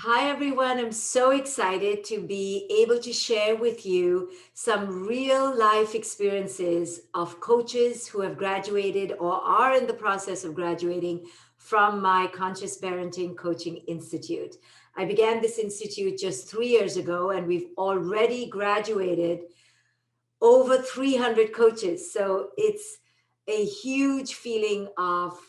Hi, everyone. I'm so excited to be able to share with you some real life experiences of coaches who have graduated or are in the process of graduating from my Conscious Parenting Coaching Institute. I began this institute just 3 years ago, and we've already graduated over 300 coaches. So it's a huge feeling of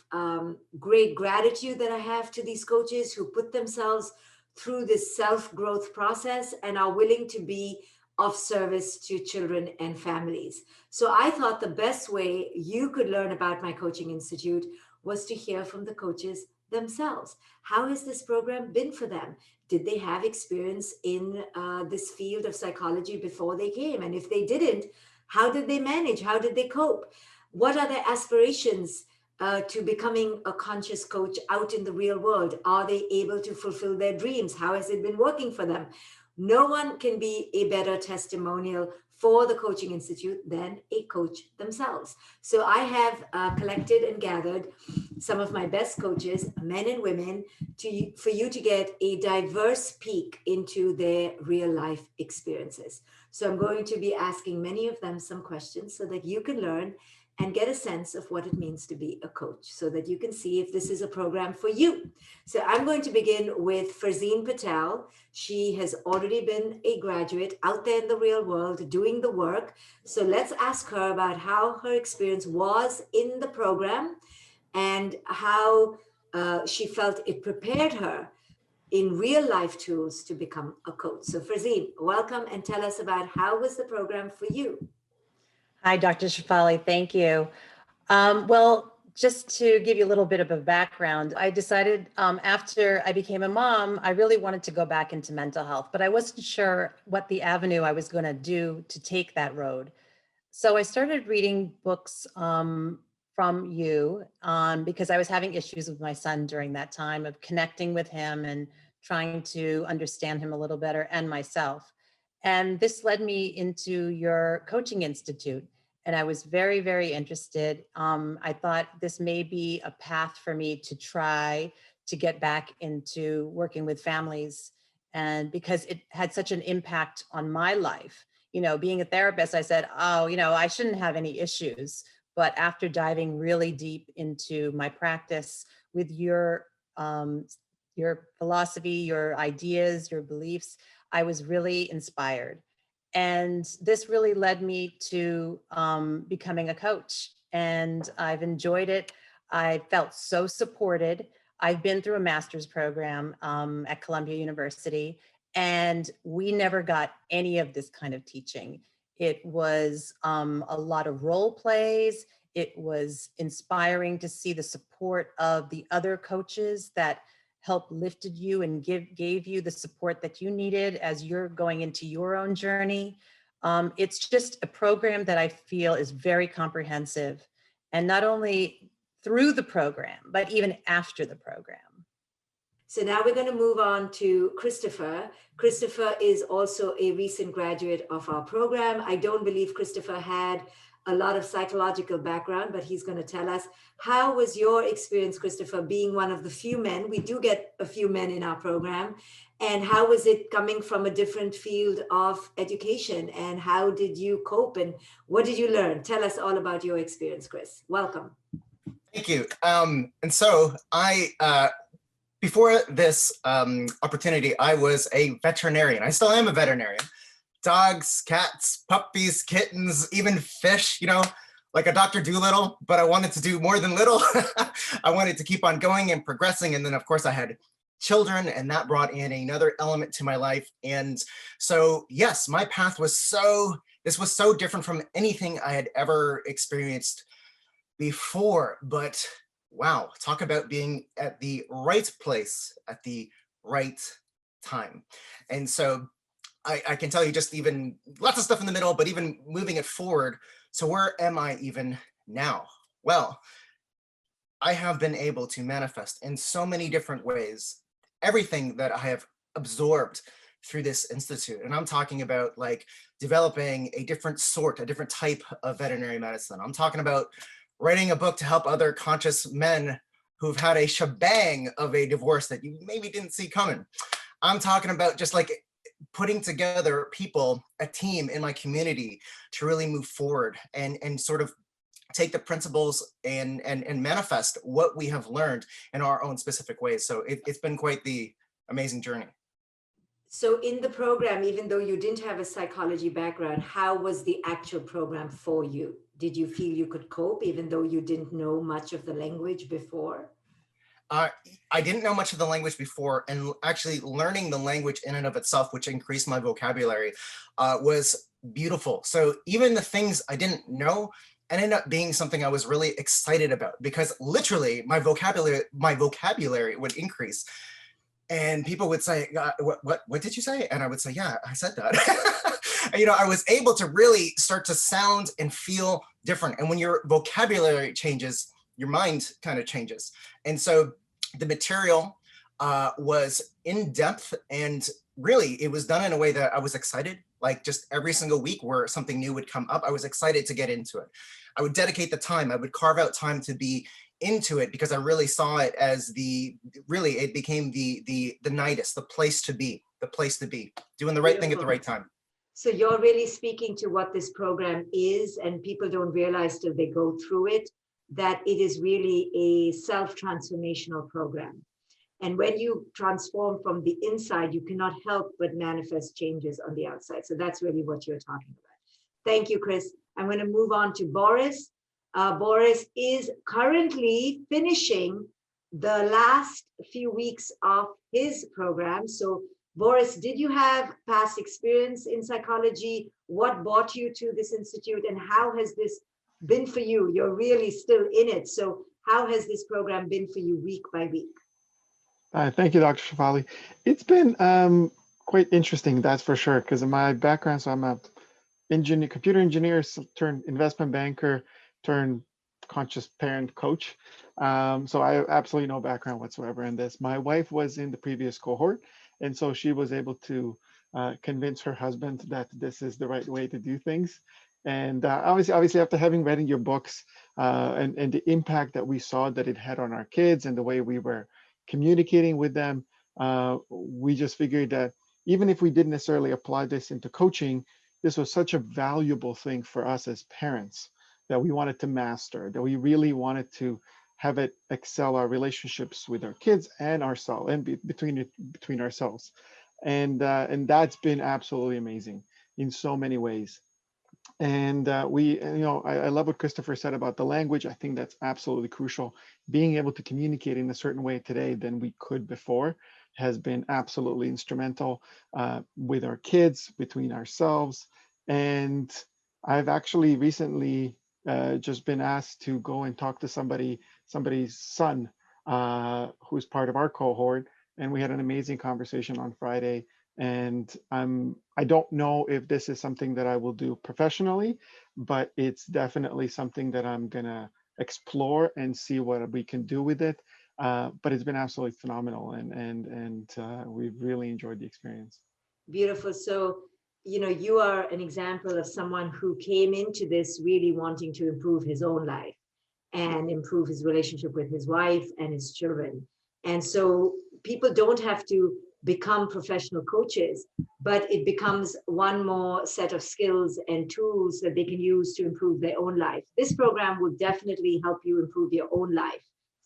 great gratitude that I have to these coaches who put themselves through this self growth process and are willing to be of service to children and families. So I thought the best way you could learn about my coaching institute was to hear from the coaches themselves. How has this program been for them? Did they have experience in this field of psychology before they came? And if they didn't, how did they manage? How did they cope? What are their aspirations to becoming a conscious coach out in the real world? Are they able to fulfill their dreams? How has it been working for them? No one can be a better testimonial for the Coaching Institute than a coach themselves. So I have collected and gathered some of my best coaches, men and women, for you to get a diverse peek into their real life experiences. So I'm going to be asking many of them some questions so that you can learn and get a sense of what it means to be a coach so that you can see if this is a program for you. So I'm going to begin with Ferzine Patel. She has already been a graduate out there in the real world doing the work. So let's ask her about how her experience was in the program and how she felt it prepared her in real life tools to become a coach. So Ferzine, welcome and tell us about how was the program for you? Hi, Dr. Shefali. Thank you. Just to give you a little bit of a background, I decided after I became a mom, I really wanted to go back into mental health, but I wasn't sure what the avenue I was going to do to take that road. So I started reading books from you because I was having issues with my son during that time of connecting with him and trying to understand him a little better and myself. And this led me into your coaching institute. And I was very, very interested. I thought this may be a path for me to try to get back into working with families. And because it had such an impact on my life, being a therapist, I said, oh, I shouldn't have any issues. But after diving really deep into my practice with your philosophy, your ideas, your beliefs, I was really inspired. And this really led me to becoming a coach. And I've enjoyed it. I felt so supported. I've been through a master's program at Columbia University, and we never got any of this kind of teaching. It was a lot of role plays. It was inspiring to see the support of the other coaches that helped lifted you and gave you the support that you needed as you're going into your own journey. It's just a program that I feel is very comprehensive, and not only through the program, but even after the program. So now we're going to move on to Christopher. Christopher is also a recent graduate of our program. I don't believe Christopher had a lot of psychological background, but he's going to tell us how was your experience, Christopher, being one of the few men. We do get a few men in our program. And how was it coming from a different field of education? And how did you cope? And what did you learn? Tell us all about your experience, Chris. Welcome. Thank you. And so before this opportunity, I was a veterinarian. I still am a veterinarian. Dogs, cats, puppies, kittens, even fish, like a Dr. Dolittle, but I wanted to do more than little. I wanted to keep on going and progressing. And then of course I had children, and that brought in another element to my life. And so, yes, my path was this was so different from anything I had ever experienced before, but wow, talk about being at the right place at the right time. And so I can tell you just even lots of stuff in the middle, but even moving it forward. So where am I even now? Well, I have been able to manifest in so many different ways everything that I have absorbed through this institute. And I'm talking about like developing a different type of veterinary medicine. I'm talking about writing a book to help other conscious men who've had a shebang of a divorce that you maybe didn't see coming. I'm talking about just like putting together people, a team in my community to really move forward and sort of take the principles and manifest what we have learned in our own specific ways. So it's been quite the amazing journey. So in the program, even though you didn't have a psychology background, how was the actual program for you? Did you feel you could cope even though you didn't know much of the language before? Uh, I didn't know much of the language before, and actually learning the language in and of itself, which increased my vocabulary, was beautiful. So even the things I didn't know ended up being something I was really excited about, because literally my vocabulary would increase. And people would say, what did you say? And I would say, yeah, I said that. I was able to really start to sound and feel different. And when your vocabulary changes, your mind kind of changes. And so the material was in depth, and really it was done in a way that I was excited. Like just every single week where something new would come up, I was excited to get into it. I would dedicate the time. I would carve out time to be into it, because I really saw it as it became the nidus, the place to be, doing the right thing at the right time. So you're really speaking to what this program is, and people don't realize till they go through it, that it is really a self-transformational program. And when you transform from the inside, you cannot help but manifest changes on the outside. So that's really what you're talking about. Thank you, Chris. I'm going to move on to Boris. Boris is currently finishing the last few weeks of his program. So Boris, did you have past experience in psychology? What brought you to this institute, and how has this been for you? You're really still in it. So how has this program been for you week by week? Thank you, Dr. Shefali. It's been quite interesting, that's for sure, because of my background. So I'm a computer engineer turned investment banker turned conscious parent coach. So I have absolutely no background whatsoever in this. My wife was in the previous cohort, and so she was able to convince her husband that this is the right way to do things. And obviously, after having read in your books and the impact that we saw that it had on our kids and the way we were communicating with them, we just figured that even if we didn't necessarily apply this into coaching, this was such a valuable thing for us as parents that we wanted to master, that we really wanted to have it excel our relationships with our kids and ourselves, and between ourselves. And that's been absolutely amazing in so many ways. And I love what Christopher said about the language. I think that's absolutely crucial. Being able to communicate in a certain way today than we could before has been absolutely instrumental with our kids, between ourselves. And I've actually recently just been asked to go and talk to somebody's son who's part of our cohort. And we had an amazing conversation on Friday. And I don't know if this is something that I will do professionally, but it's definitely something that I'm gonna explore and see what we can do with it. But it's been absolutely phenomenal, and we've really enjoyed the experience. Beautiful. So, you are an example of someone who came into this really wanting to improve his own life and improve his relationship with his wife and his children. And so people don't have to become professional coaches, but it becomes one more set of skills and tools that they can use to improve their own life. This program will definitely help you improve your own life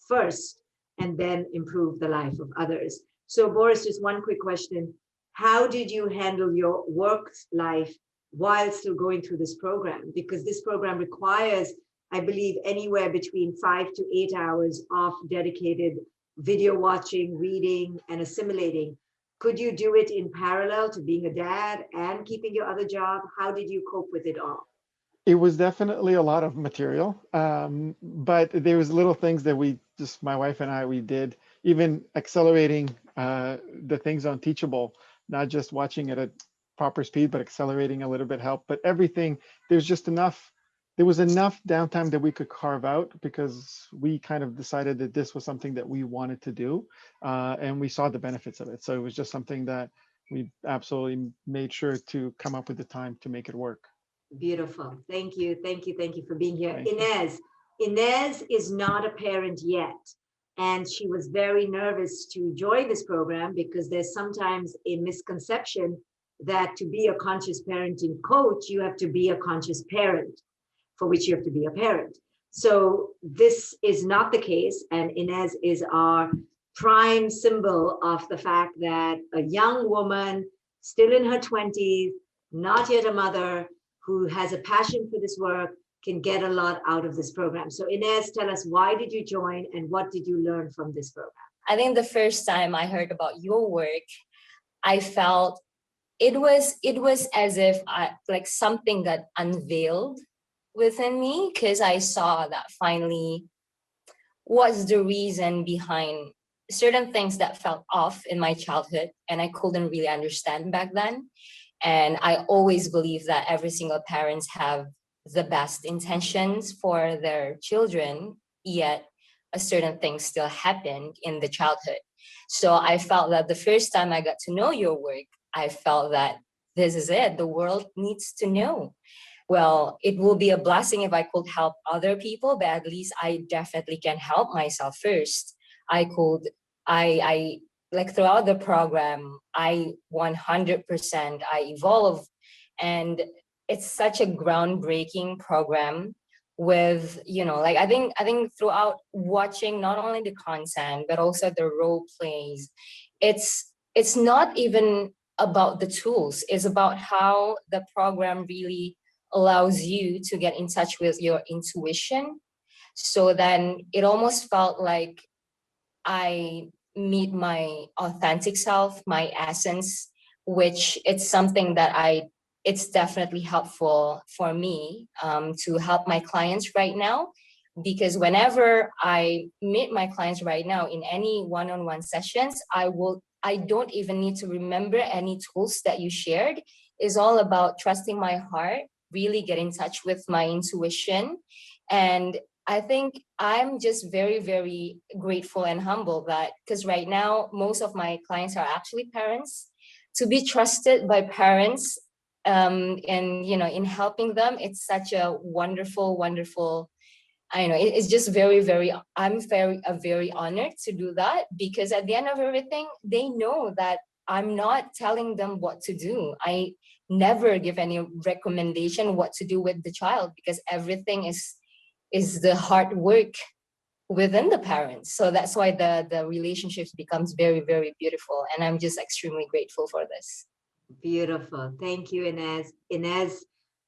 first, and then improve the life of others. So Boris, just one quick question. How did you handle your work life while still going through this program? Because this program requires, I believe, anywhere between 5 to 8 hours of dedicated video watching, reading, and assimilating. Could you do it in parallel to being a dad and keeping your other job? How did you cope with it all? It was definitely a lot of material, but there was little things that my wife and I, we did, even accelerating the things on Teachable, not just watching it at proper speed, but accelerating a little bit helped. But everything, there was enough downtime that we could carve out, because we kind of decided that this was something that we wanted to do, and we saw the benefits of it. So it was just something that we absolutely made sure to come up with the time to make it work. Beautiful. Thank you. Thank you. Thank you for being here. Thank you. Inez is not a parent yet, And she was very nervous to join this program because there's sometimes a misconception that to be a conscious parenting coach, you have to be a conscious parent, for which you have to be a parent. So this is not the case. And Inez is our prime symbol of the fact that a young woman, still in her 20s, not yet a mother, who has a passion for this work, can get a lot out of this program. So Inez, tell us, why did you join and what did you learn from this program? I think the first time I heard about your work, I felt it was as if like something got unveiled within me, because I saw that finally what's the reason behind certain things that felt off in my childhood and I couldn't really understand back then. And I always believe that every single parents have the best intentions for their children, yet a certain thing still happened in the childhood. So I felt that the first time I got to know your work, I felt that this is it. The world needs to know. Well, it will be a blessing if I could help other people, but at least I definitely can help myself first. I like throughout the program, I 100%, I evolve. And it's such a groundbreaking program with, like, I think throughout watching not only the content, but also the role plays, it's not even about the tools. It's about how the program really allows you to get in touch with your intuition. So then it almost felt like I meet my authentic self, my essence, which it's something that it's definitely helpful for me to help my clients right now. Because whenever I meet my clients right now in any one-on-one sessions, I don't even need to remember any tools that you shared. It's all about trusting my heart, really get in touch with my intuition. And I think I'm just very, very grateful and humble that, because right now, most of my clients are actually parents. To be trusted by parents and, in helping them, it's such a wonderful, wonderful, I know it's just very, very, I'm very honored to do that, because at the end of everything, they know that I'm not telling them what to do. I never give any recommendation what to do with the child, because everything is the hard work within the parents. So that's why the relationships becomes very, very beautiful. And I'm just extremely grateful for this. Beautiful. Thank you, Inez. Inez,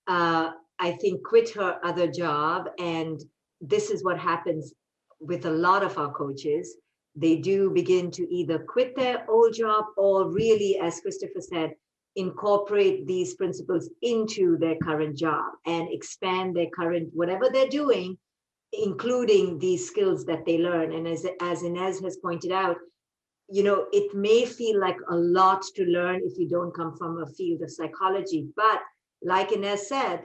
I think, quit her other job. And this is what happens with a lot of our coaches. They do begin to either quit their old job or really, as Christopher said, incorporate these principles into their current job and expand their current, whatever they're doing, including these skills that they learn. And as Inez has pointed out, it may feel like a lot to learn if you don't come from a field of psychology, but like Inez said,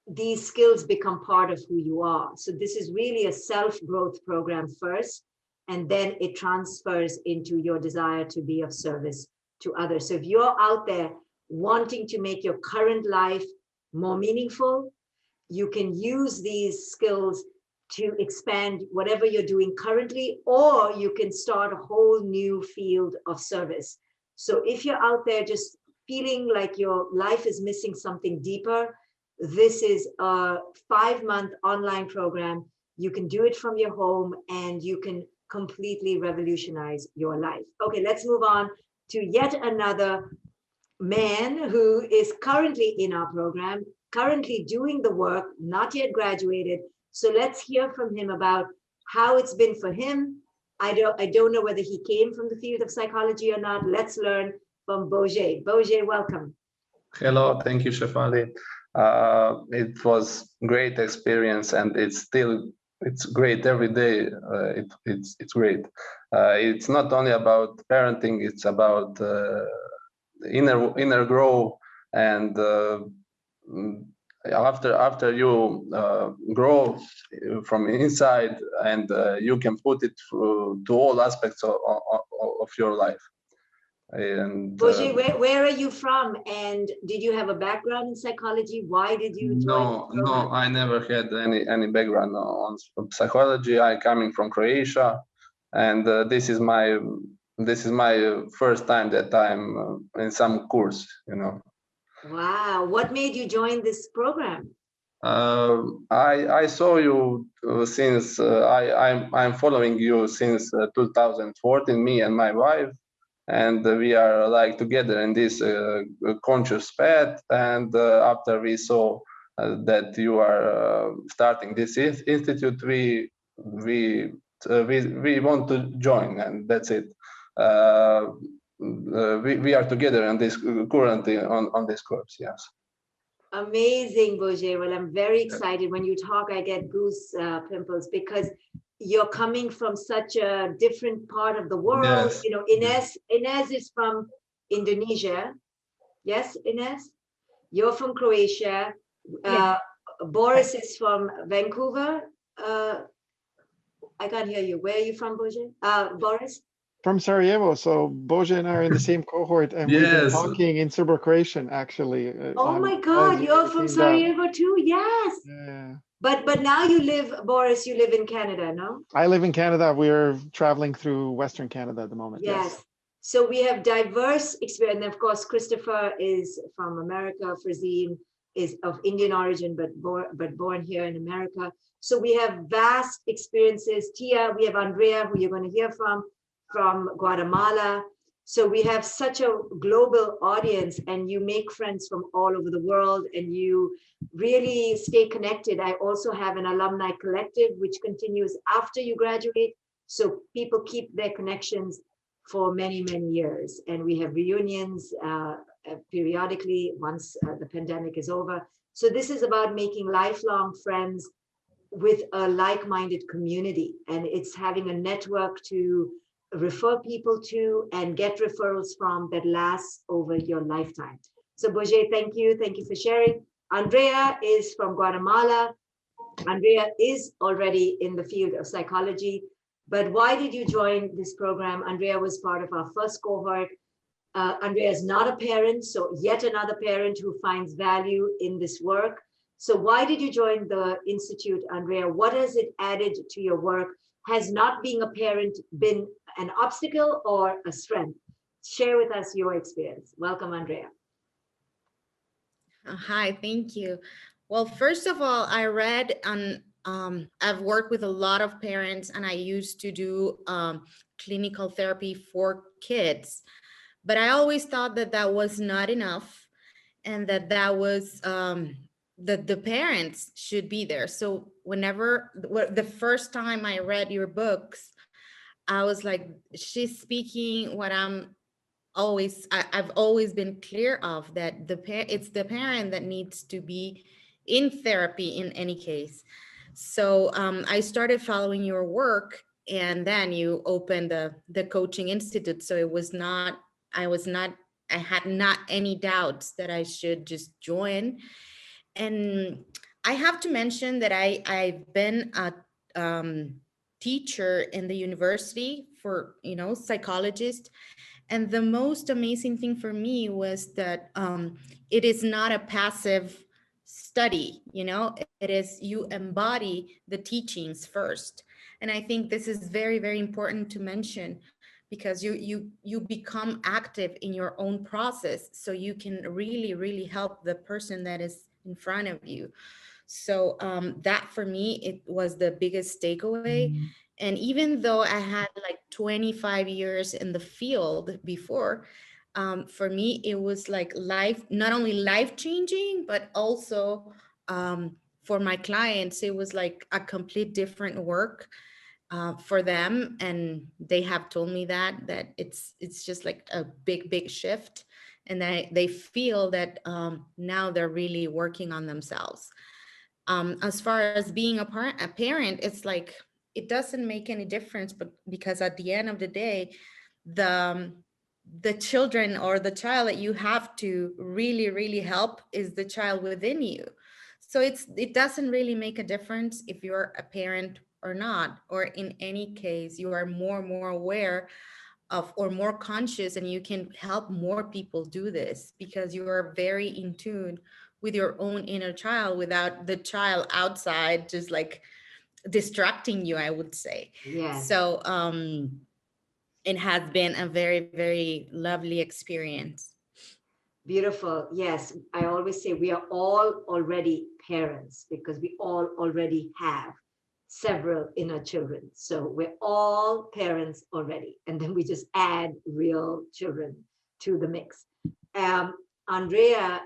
these skills become part of who you are. So this is really a self-growth program first, and then it transfers into your desire to be of service to others. So if you're out there wanting to make your current life more meaningful, you can use these skills to expand whatever you're doing currently, or you can start a whole new field of service. So if you're out there just feeling like your life is missing something deeper, this is a 5-month online program. You can do it from your home and you can completely revolutionize your life. Okay, let's move on to yet another man who is currently in our program, currently doing the work, not yet graduated. So let's hear from him about how it's been for him. I don't know whether he came from the field of psychology or not. Let's learn from Boje. Boje, welcome. Hello, thank you, Shefali. It was great experience, and it's great every day. It's great. It's not only about parenting; it's about inner growth, and after you grow from inside, and you can put it to all aspects of your life. And Boje, where are you from? And did you have a background in psychology? Why did you join? No, I never had any background on psychology. I coming from Croatia. and this is my first time that I'm in some course, you know. Wow. What made you join this program? I saw you since I'm following you since 2014, me and my wife, and we are like together in this conscious path. And after we saw that you are starting this institute, we want to join, and that's it. We are together on this currently on this course. Yes. Amazing, Boje. Well, I'm very excited. When you talk, I get goose pimples because you're coming from such a different part of the world. Yes. You know, Inez is from Indonesia. Yes, Inez? You're from Croatia. Yeah. Boris is from Vancouver. I can't hear you. Where are you from, Boje? Boris? From Sarajevo. So Bože and I are in the same cohort, and we've been Yes. talking in Serbo-Croatian actually. Oh my as God, you you're guys from came down. Sarajevo too? Yes. Yeah. But now you live, Boris, you live in Canada, no? I live in Canada. We're traveling through Western Canada at the moment. Yes. Yes. So we have diverse experience. And of course, Christopher is from America. Ferzine is of Indian origin, but born here in America. So we have vast experiences. Tia, we have Andrea, who you're going to hear from Guatemala. So we have such a global audience, and you make friends from all over the world, and you really stay connected. I also have an alumni collective, which continues after you graduate. So people keep their connections for many, many years. And we have reunions periodically once the pandemic is over. So this is about making lifelong friends with a like-minded community. And it's having a network to refer people to and get referrals from that lasts over your lifetime. So Boje, thank you. Thank you for sharing. Andrea is from Guatemala. Andrea is already in the field of psychology. But why did you join this program? Andrea was part of our first cohort. Andrea is not a parent, so yet another parent who finds value in this work. So why did you join the Institute, Andrea? What has it added to your work? Has not being a parent been an obstacle or a strength? Share with us your experience. Welcome, Andrea. Hi, thank you. Well, first of all, I read on, I've worked with a lot of parents, and I used to do clinical therapy for kids, but I always thought that that was not enough, and that was that the parents should be there. So whenever the first time I read your books, I was like, she's speaking what I've always been clear of, that it's the parent that needs to be in therapy in any case. So I started following your work, and then you opened the coaching institute. So I had not any doubts that I should just join. And I have to mention that I've been a teacher in the university for, psychologist. And the most amazing thing for me was that it is not a passive study, it is, you embody the teachings first. And I think this is very, very important to mention, because you become active in your own process, so you can really, really help the person that is in front of you. So that for me, it was the biggest takeaway. And even though I had like 25 years in the field before, for me, it was like not only life changing, but also for my clients, it was like a complete different work for them. And they have told me that it's just like a big shift. And they feel that now they're really working on themselves. As far as being a parent, it's like, it doesn't make any difference, but because at the end of the day, the children or the child that you have to really, really help is the child within you. So it doesn't really make a difference if you're a parent or not, or in any case, you are more aware of, or more conscious, and you can help more people do this, because you are very in tune with your own inner child, without the child outside just like distracting you, I would say. Yes. So it has been a very, very lovely experience. Beautiful. Yes. I always say we are all already parents because we all already have several inner children. So we're all parents already. And then we just add real children to the mix. Um, Andrea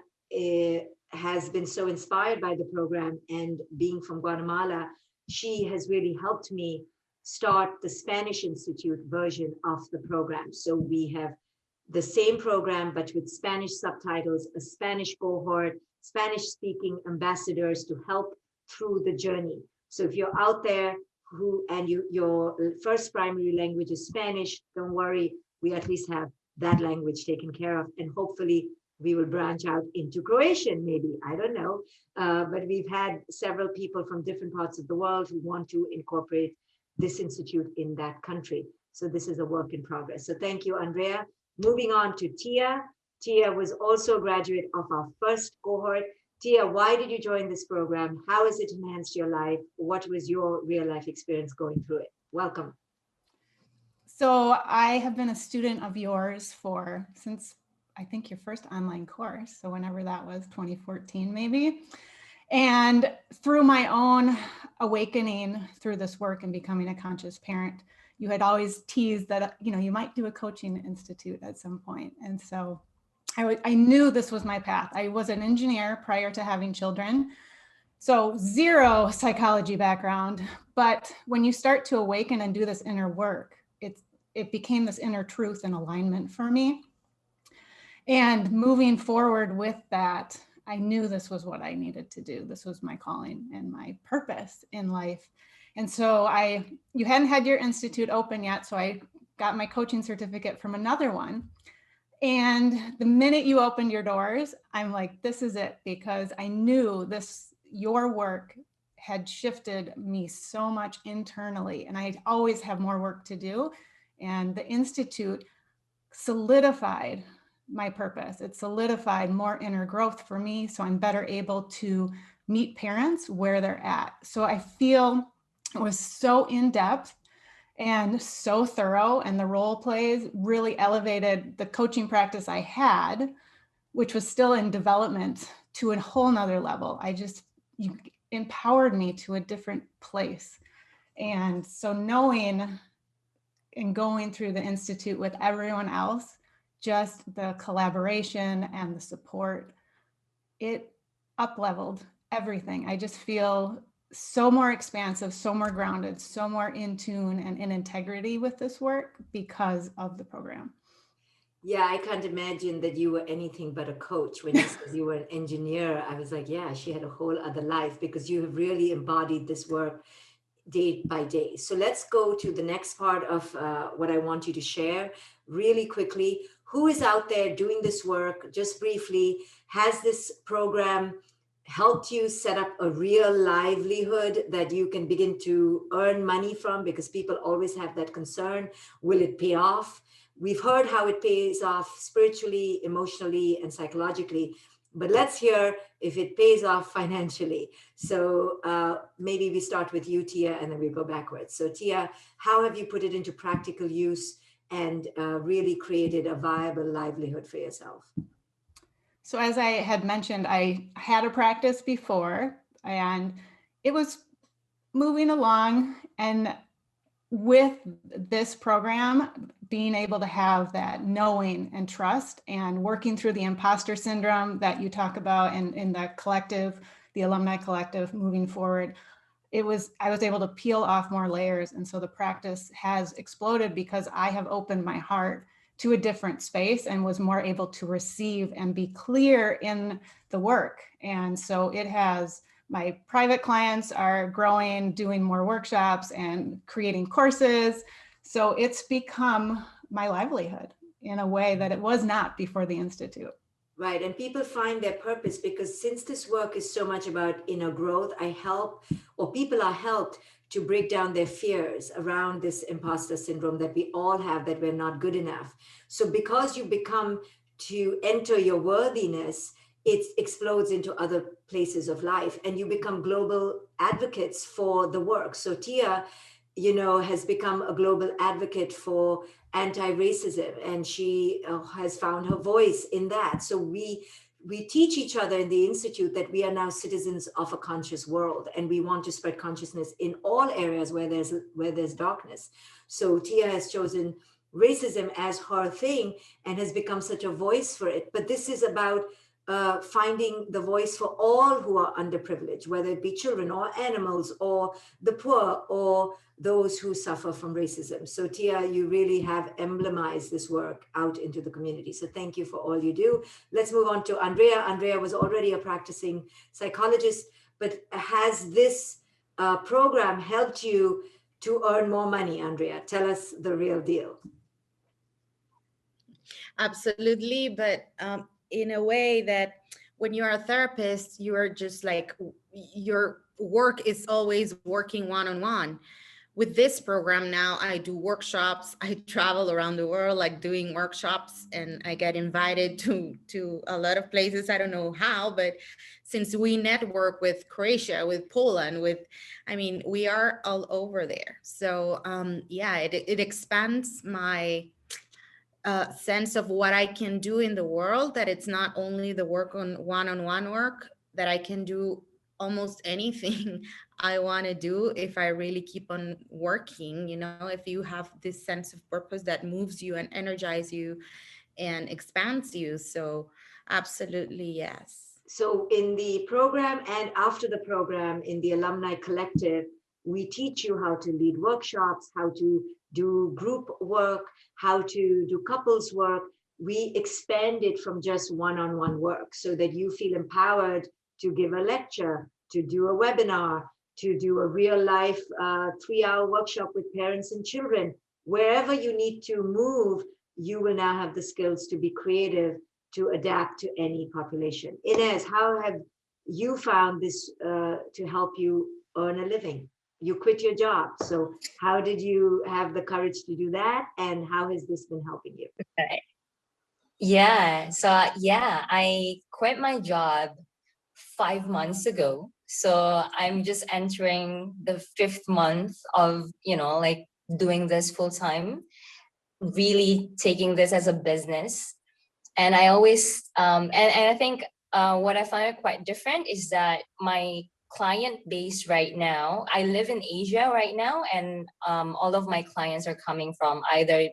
has been so inspired by the program, and being from Guatemala, she has really helped me start the Spanish Institute version of the program. So we have the same program, but with Spanish subtitles, a Spanish cohort, Spanish speaking ambassadors to help through the journey. So if you're out there and your first primary language is Spanish, don't worry, we at least have that language taken care of, and hopefully we will branch out into Croatian, maybe, I don't know. But we've had several people from different parts of the world who want to incorporate this institute in that country. So this is a work in progress. So thank you, Andrea. Moving on to Tia. Tia was also a graduate of our first cohort. Tia, why did you join this program? How has it enhanced your life? What was your real life experience going through it? Welcome. So I have been a student of yours since I think your first online course. So whenever that was, 2014 maybe. And through my own awakening through this work and becoming a conscious parent, you had always teased that, you might do a coaching institute at some point. And so I knew this was my path. I was an engineer prior to having children. So zero psychology background. But when you start to awaken and do this inner work, it became this inner truth and alignment for me. And moving forward with that, I knew this was what I needed to do. This was my calling and my purpose in life. And so you hadn't had your institute open yet, so I got my coaching certificate from another one. And the minute you opened your doors, I'm like, this is it, because I knew your work had shifted me so much internally, and I always have more work to do. And the institute solidified my purpose. It solidified more inner growth for me, so I'm better able to meet parents where they're at. So I feel it was so in-depth and so thorough, and the role plays really elevated the coaching practice I had, which was still in development, to a whole nother level. You empowered me to a different place. And so knowing and going through the institute with everyone else, just the collaboration and the support, it up-leveled everything. I just feel so more expansive, so more grounded, so more in tune and in integrity with this work because of the program. Yeah, I can't imagine that you were anything but a coach. When you said you were an engineer, I was like, yeah, she had a whole other life, because you have really embodied this work day by day. So let's go to the next part of what I want you to share really quickly. Who is out there doing this work? Just briefly, has this program helped you set up a real livelihood that you can begin to earn money from? Because people always have that concern. Will it pay off? We've heard how it pays off spiritually, emotionally, and psychologically, but let's hear if it pays off financially. So maybe we start with you, Tia, and then we go backwards. So Tia, how have you put it into practical use and really created a viable livelihood for yourself? So as I had mentioned, I had a practice before, and it was moving along. And with this program, being able to have that knowing and trust and working through the imposter syndrome that you talk about in the collective, the alumni collective moving forward, I was able to peel off more layers. And so the practice has exploded because I have opened my heart to a different space and was more able to receive and be clear in the work. And so my private clients are growing, doing more workshops and creating courses. So it's become my livelihood in a way that it was not before the Institute. Right. And people find their purpose because since this work is so much about inner growth, people are helped to break down their fears around this imposter syndrome that we all have, that we're not good enough. So because you become to enter your worthiness, it explodes into other places of life, and you become global advocates for the work. So Tia, has become a global advocate for anti-racism, and she has found her voice in that. So we teach each other in the institute that we are now citizens of a conscious world, and we want to spread consciousness in all areas where there's darkness. So Tia has chosen racism as her thing and has become such a voice for it. But this is about finding the voice for all who are underprivileged, whether it be children or animals or the poor or those who suffer from racism. So Tia, you really have emblemized this work out into the community. So thank you for all you do. Let's move on to Andrea. Andrea was already a practicing psychologist, but has this program helped you to earn more money, Andrea? Tell us the real deal. Absolutely, but in a way that when you're a therapist, you are just like, your work is always working one-on-one. With this program now, I do workshops. I travel around the world, like doing workshops, and I get invited to a lot of places. I don't know how, but since we network with Croatia, with Poland, we are all over there. So yeah, it expands my sense of what I can do in the world, that it's not only the work on one-on-one work, that I can do almost anything I want to do if I really keep on working. If you have this sense of purpose that moves you and energizes you and expands you. So absolutely, yes. So in the program and after the program, in the Alumni Collective, we teach you how to lead workshops, how to do group work, how to do couples work. We expand it from just one-on-one work so that you feel empowered to give a lecture, to do a webinar, to do a real life 3-hour workshop with parents and children. Wherever you need to move, you will now have the skills to be creative, to adapt to any population. Inez, how have you found this to help you earn a living? You quit your job. So how did you have the courage to do that? And how has this been helping you? Okay. Yeah. So I quit my job 5 months ago. So I'm just entering the 5th month of, doing this full time, really taking this as a business. And I always, and I think what I find quite different is that my client base right now, I live in Asia right now, and all of my clients are coming from either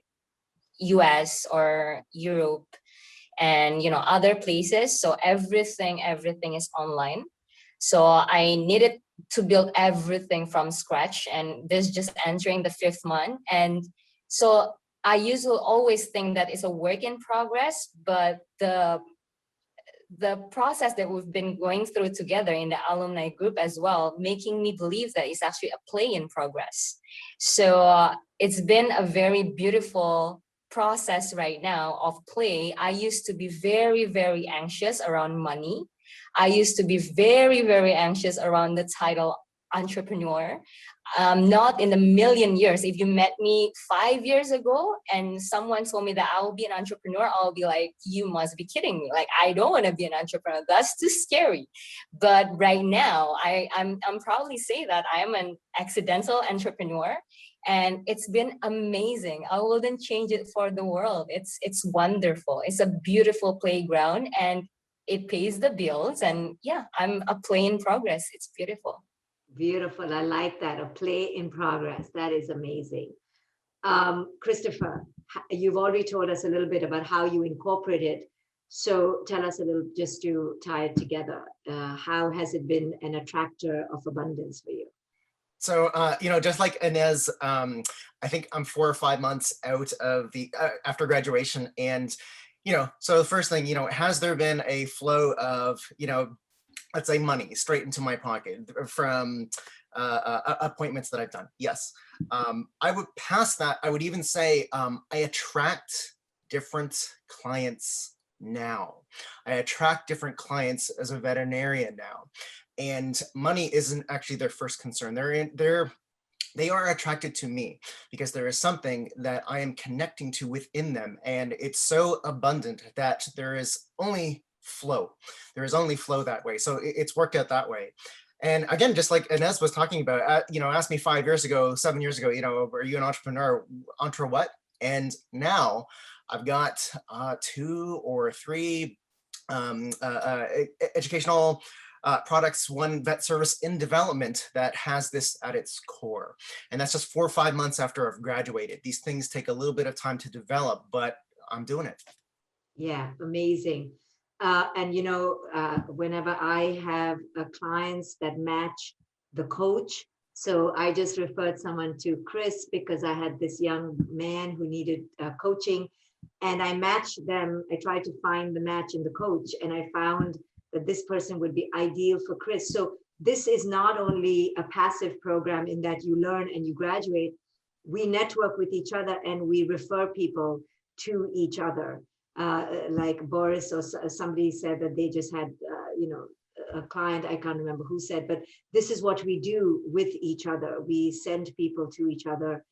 US or Europe and other places. So everything is online. So I needed to build everything from scratch, and this just entering the 5th month. And so I usually always think that it's a work in progress, but the process that we've been going through together in the alumni group as well, making me believe that it's actually a play in progress. So it's been a very beautiful process right now of play. I used to be very, very anxious around money. I used to be very, very anxious around the title entrepreneur. Not in a million years. If you met me 5 years ago and someone told me that I will be an entrepreneur, I'll be like, you must be kidding me. Like, I don't want to be an entrepreneur. That's too scary. But right now, I'm proudly say that I am an accidental entrepreneur, and it's been amazing. I wouldn't change it for the world. It's wonderful. It's a beautiful playground, and it pays the bills. And yeah, I'm a play in progress. It's beautiful. Beautiful. I like that. A play in progress. That is amazing. Christopher, you've already told us a little bit about how you incorporated. So tell us a little, just to tie it together. How has it been an attractor of abundance for you? So, just like Inez, I think I'm 4 or 5 months out of the after graduation, and so the first thing, has there been a flow of let's say money straight into my pocket from appointments that I've done? Yes. I would pass that. I would even say I attract different clients now. I attract different clients as a veterinarian now, and money isn't actually their first concern. They are attracted to me because there is something that I am connecting to within them, and it's so abundant that there is only flow. There is only flow that way. So it's worked out that way. And again, just like Inez was talking about, asked me 5 years ago, 7 years ago, are you an entrepreneur? Entre what? And now I've got 2 or 3 educational products, 1 vet service in development that has this at its core. And that's just 4 or 5 months after I've graduated. These things take a little bit of time to develop, but I'm doing it. Yeah, amazing. And whenever I have clients that match the coach, so I just referred someone to Chris because I had this young man who needed coaching, and I matched them. I tried to find the match in the coach, and I found that this person would be ideal for Chris. So this is not only a passive program in that you learn and you graduate, we network with each other and we refer people to each other. Like Boris or somebody said that they just had, a client, I can't remember who said, but this is what we do with each other. We send people to each other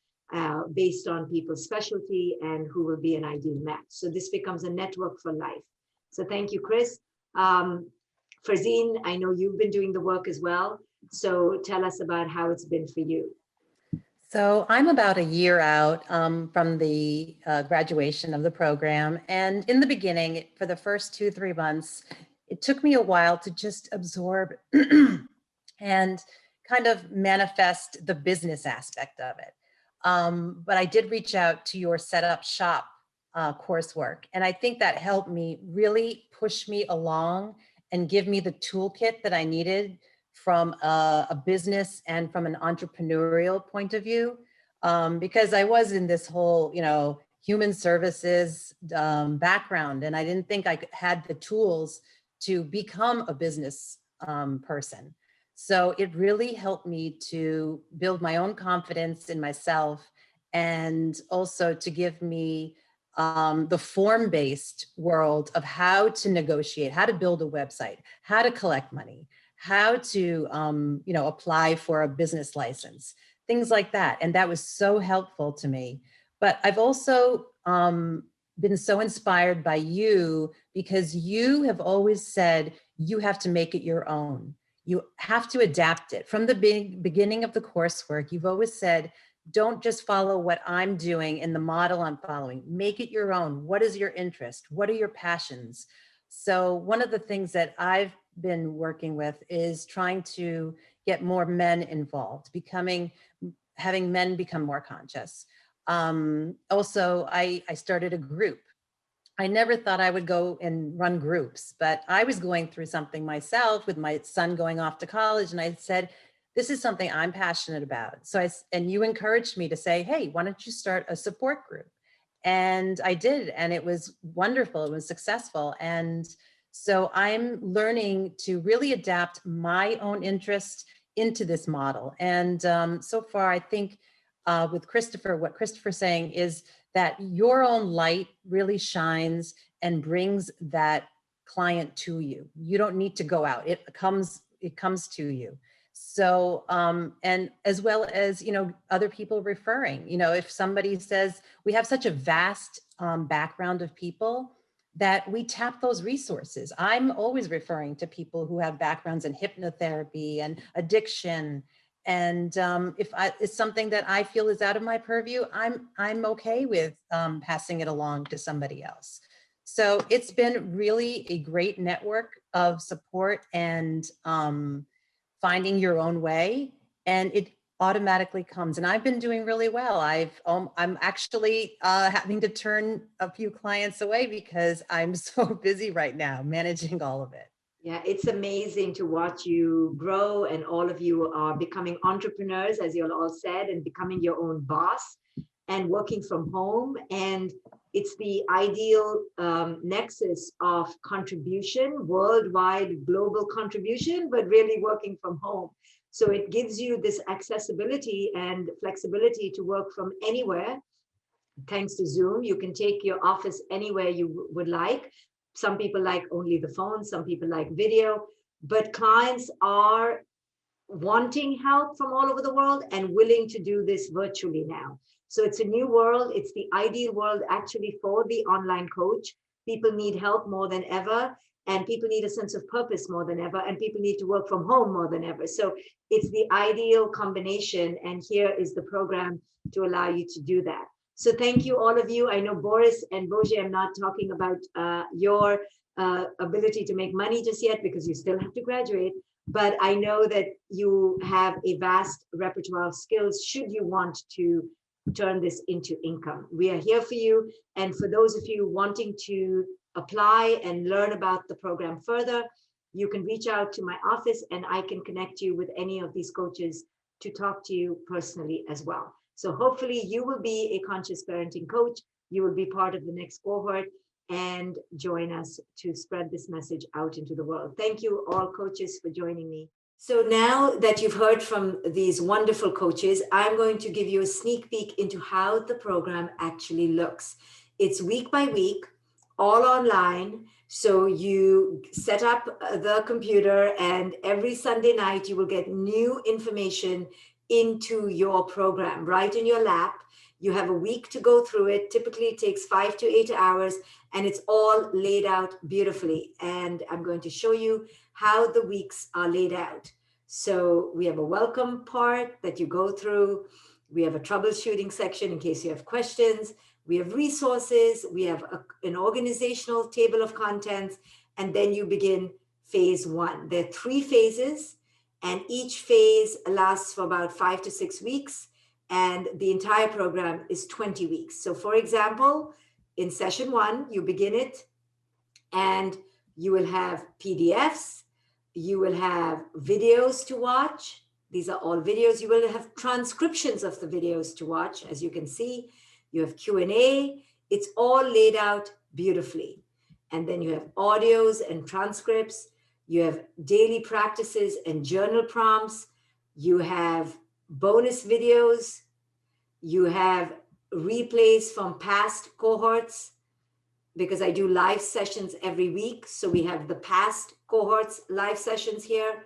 based on people's specialty and who will be an ideal match. So this becomes a network for life. So thank you, Chris. Ferzine, I know you've been doing the work as well. So tell us about how it's been for you. So I'm about a year out from the graduation of the program. And in the beginning, for the first 2-3 months, it took me a while to just absorb and kind of manifest the business aspect of it. But I did reach out to your Set Up Shop coursework. And I think that helped me really push me along and give me the toolkit that I needed from a business and from an entrepreneurial point of view, because I was in this whole, human services background, and I didn't think I had the tools to become a business person. So it really helped me to build my own confidence in myself, and also to give me the form-based world of how to negotiate, how to build a website, how to collect money, how to, apply for a business license, things like that. And that was so helpful to me. But I've also been so inspired by you, because you have always said you have to make it your own. You have to adapt it. From the beginning of the coursework, you've always said, don't just follow what I'm doing in the model I'm following. Make it your own. What is your interest? What are your passions? So one of the things that I've been working with is trying to get more men involved, having men become more conscious. Also, I started a group. I never thought I would go and run groups, but I was going through something myself with my son going off to college. And I said, this is something I'm passionate about. So and you encouraged me to say, hey, why don't you start a support group? And I did, and it was wonderful. It was successful. And so I'm learning to really adapt my own interest into this model. And so far, I think with Christopher, what Christopher's saying is that your own light really shines and brings that client to you. You don't need to go out. It comes to you. So, and as well as, other people referring, if somebody says, we have such a vast background of people that we tap those resources. I'm always referring to people who have backgrounds in hypnotherapy and addiction. And if it's something that I feel is out of my purview, I'm okay with passing it along to somebody else. So it's been really a great network of support and finding your own way, and it automatically comes. And I've been doing really well. I'm actually having to turn a few clients away because I'm so busy right now managing all of it. Yeah, it's amazing to watch you grow, and all of you are becoming entrepreneurs, as you all said, and becoming your own boss and working from home. And it's the ideal nexus of contribution, worldwide, global contribution, but really working from home. So it gives you this accessibility and flexibility to work from anywhere. Thanks to Zoom, you can take your office anywhere you would like. Some people like only the phone, some people like video, but clients are wanting help from all over the world and willing to do this virtually now. So it's a new world. It's the ideal world actually for the online coach. People need help more than ever, and people need a sense of purpose more than ever, and people need to work from home more than ever. So it's the ideal combination, and here is the program to allow you to do that. So thank you, all of you. I know Boris and Boje, I'm not talking about your ability to make money just yet because you still have to graduate, but I know that you have a vast repertoire of skills should you want to turn this into income. We are here for you. And for those of you wanting to apply and learn about the program further, you can reach out to my office and I can connect you with any of these coaches to talk to you personally as well. So hopefully you will be a conscious parenting coach. You will be part of the next cohort and join us to spread this message out into the world. Thank you all coaches for joining me. So now that you've heard from these wonderful coaches, I'm going to give you a sneak peek into how the program actually looks. It's week by week, all online. So you set up the computer and every Sunday night you will get new information into your program right in your lap. You have a week to go through it. Typically it takes 5 to 8 hours and it's all laid out beautifully. And I'm going to show you how the weeks are laid out. So we have a welcome part that you go through. We have a troubleshooting section in case you have questions. We have resources. We have an organizational table of contents. And then you begin phase 1. There are 3 phases and each phase lasts for about 5 to 6 weeks. And the entire program is 20 weeks. So for example, in session 1, you begin it and you will have PDFs, you will have videos to watch. These are all videos. You will have transcriptions of the videos to watch. As you can see, you have Q&A. It's all laid out beautifully. And then you have audios and transcripts. You have daily practices and journal prompts. You have bonus videos. You have replays from past cohorts because I do live sessions every week. So we have the past cohorts live sessions here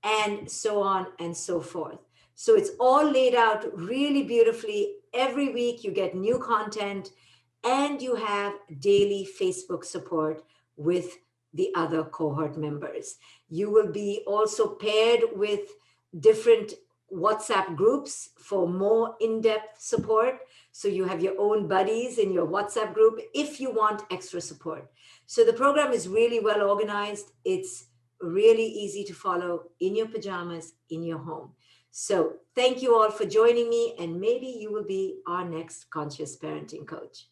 and so on and so forth. So it's all laid out really beautifully. Every week you get new content and you have daily Facebook support with the other cohort members. You will be also paired with different WhatsApp groups for more in-depth support. So you have your own buddies in your WhatsApp group if you want extra support. So the program is really well organized. It's really easy to follow in your pajamas, in your home. So thank you all for joining me, and maybe you will be our next conscious parenting coach.